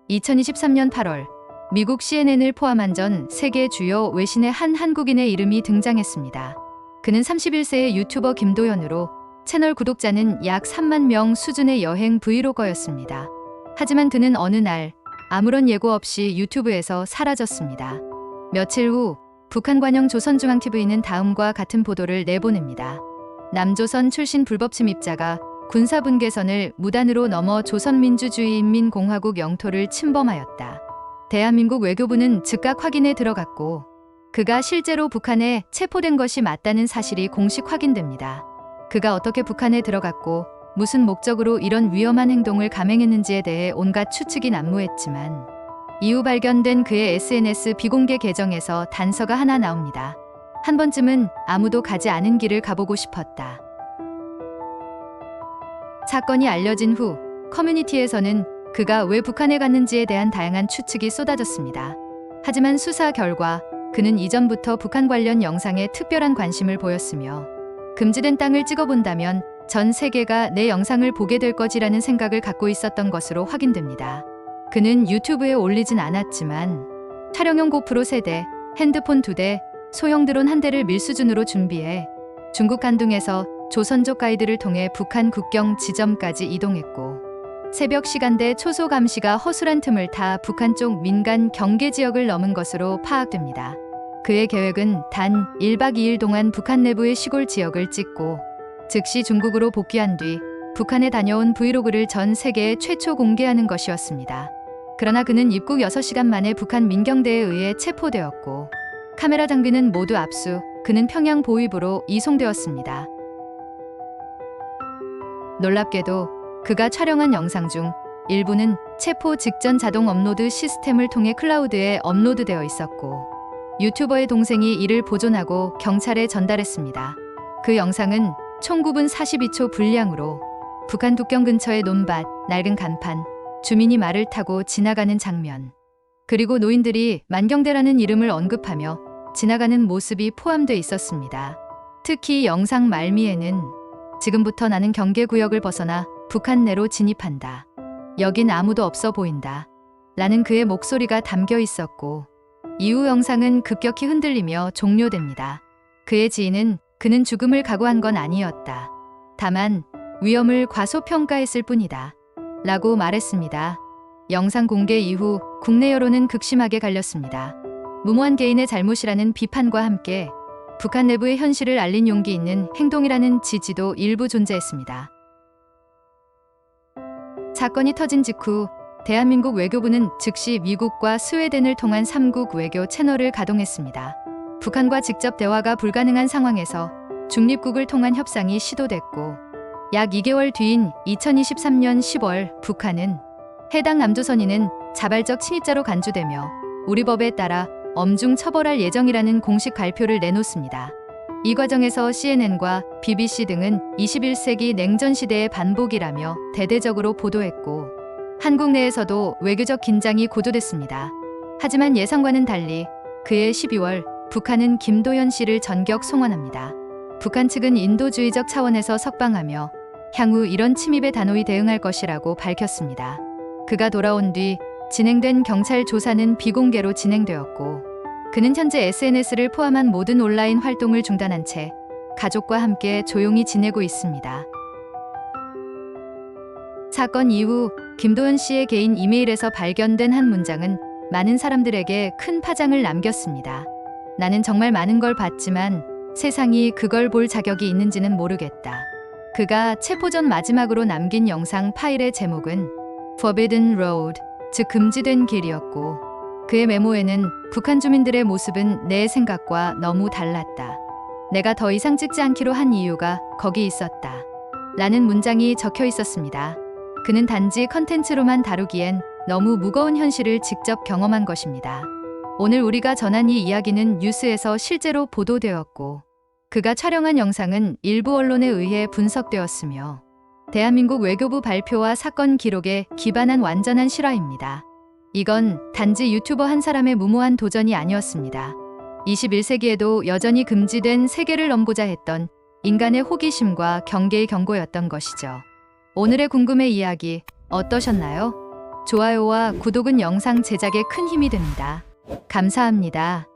2023년 8월 미국 CNN을 포함한 전 세계 주요 외신의 한 한국인의 이름이 등장했습니다. 그는 31세의 유튜버 김도현으로 채널 구독자는 약 3만 명 수준의 여행 브이로거였습니다. 하지만 그는 어느 날 아무런 예고 없이 유튜브에서 사라졌습니다. 며칠 후 북한 관영 조선중앙TV는 다음과 같은 보도를 내보냅니다. 남조선 출신 불법 침입자가 군사분계선을 무단으로 넘어 조선민주주의인민공화국 영토를 침범하였다. 대한민국 외교부는 즉각 확인에 들어갔고 그가 실제로 북한에 체포된 것이 맞다는 사실이 공식 확인됩니다. 그가 어떻게 북한에 들어갔고 무슨 목적으로 이런 위험한 행동을 감행했는지에 대해 온갖 추측이 난무했지만 이후 발견된 그의 SNS 비공개 계정에서 단서가 하나 나옵니다. 한 번쯤은 아무도 가지 않은 길을 가보고 싶었다. 사건이 알려진 후 커뮤니티에서는 그가 왜 북한에 갔는지에 대한 다양한 추측이 쏟아졌습니다. 하지만 수사 결과 그는 이전부터 북한 관련 영상에 특별한 관심을 보였으며 금지된 땅을 찍어본다면 전 세계가 내 영상을 보게 될 거지라는 생각을 갖고 있었던 것으로 확인됩니다. 그는 유튜브에 올리진 않았지만 촬영용 고프로 3대, 핸드폰 2대, 소형 드론 1대를 밀수준으로 준비해 중국 간둥에서 조선족 가이드를 통해 북한 국경 지점까지 이동했고 새벽 시간대 초소 감시가 허술한 틈을 타 북한 쪽 민간 경계 지역을 넘은 것으로 파악됩니다. 그의 계획은 단 1박 2일 동안 북한 내부의 시골 지역을 찍고 즉시 중국으로 복귀한 뒤 북한에 다녀온 브이로그를 전 세계에 최초 공개하는 것이었습니다. 그러나 그는 입국 6시간 만에 북한 민경대에 의해 체포되었고 카메라 장비는 모두 압수, 그는 평양 보위부로 이송되었습니다. 놀랍게도 그가 촬영한 영상 중 일부는 체포 직전 자동 업로드 시스템을 통해 클라우드에 업로드되어 있었고 유튜버의 동생이 이를 보존하고 경찰에 전달했습니다. 그 영상은 총 9분 42초 분량으로 북한 국경 근처의 논밭, 낡은 간판, 주민이 말을 타고 지나가는 장면, 그리고 노인들이 만경대라는 이름을 언급하며 지나가는 모습이 포함돼 있었습니다. 특히 영상 말미에는 지금부터 나는 경계구역을 벗어나 북한 내로 진입한다. 여긴 아무도 없어 보인다. 라는 그의 목소리가 담겨 있었고 이후 영상은 급격히 흔들리며 종료됩니다. 그의 지인은 그는 죽음을 각오한 건 아니었다. 다만 위험을 과소평가했을 뿐이다. 라고 말했습니다. 영상 공개 이후 국내 여론은 극심하게 갈렸습니다. 무모한 개인의 잘못이라는 비판과 함께 북한 내부의 현실을 알린 용기 있는 행동이라는 지지도 일부 존재했습니다. 사건이 터진 직후 대한민국 외교부는 즉시 미국과 스웨덴을 통한 3국 외교 채널을 가동했습니다. 북한과 직접 대화가 불가능한 상황에서 중립국을 통한 협상이 시도됐고 약 2개월 뒤인 2023년 10월 북한은 해당 남조선인은 자발적 침입자로 간주되며 우리 법에 따라 엄중 처벌할 예정이라는 공식 발표를 내놓습니다. 이 과정에서 CNN과 BBC 등은 21세기 냉전 시대의 반복이라며 대대적으로 보도했고 한국 내에서도 외교적 긴장이 고조됐습니다. 하지만 예상과는 달리 그해 12월 북한은 김도현 씨를 전격 송환합니다. 북한 측은 인도주의적 차원에서 석방하며 향후 이런 침입에 단호히 대응할 것이라고 밝혔습니다. 그가 돌아온 뒤 진행된 경찰 조사는 비공개로 진행되었고 그는 현재 SNS를 포함한 모든 온라인 활동을 중단한 채 가족과 함께 조용히 지내고 있습니다. 사건 이후 김도현 씨의 개인 이메일에서 발견된 한 문장은 많은 사람들에게 큰 파장을 남겼습니다. 나는 정말 많은 걸 봤지만 세상이 그걸 볼 자격이 있는지는 모르겠다. 그가 체포 전 마지막으로 남긴 영상 파일의 제목은 Forbidden Road, 즉 금지된 길이었고 그의 메모에는 북한 주민들의 모습은 내 생각과 너무 달랐다. 내가 더 이상 찍지 않기로 한 이유가 거기 있었다. 라는 문장이 적혀 있었습니다. 그는 단지 컨텐츠로만 다루기엔 너무 무거운 현실을 직접 경험한 것입니다. 오늘 우리가 전한 이 이야기는 뉴스에서 실제로 보도되었고 그가 촬영한 영상은 일부 언론에 의해 분석되었으며 대한민국 외교부 발표와 사건 기록에 기반한 완전한 실화입니다. 이건 단지 유튜버 한 사람의 무모한 도전이 아니었습니다. 21세기에도 여전히 금지된 세계를 넘고자 했던 인간의 호기심과 경계의 경고였던 것이죠. 오늘의 궁금해 이야기 어떠셨나요? 좋아요와 구독은 영상 제작에 큰 힘이 됩니다. 감사합니다.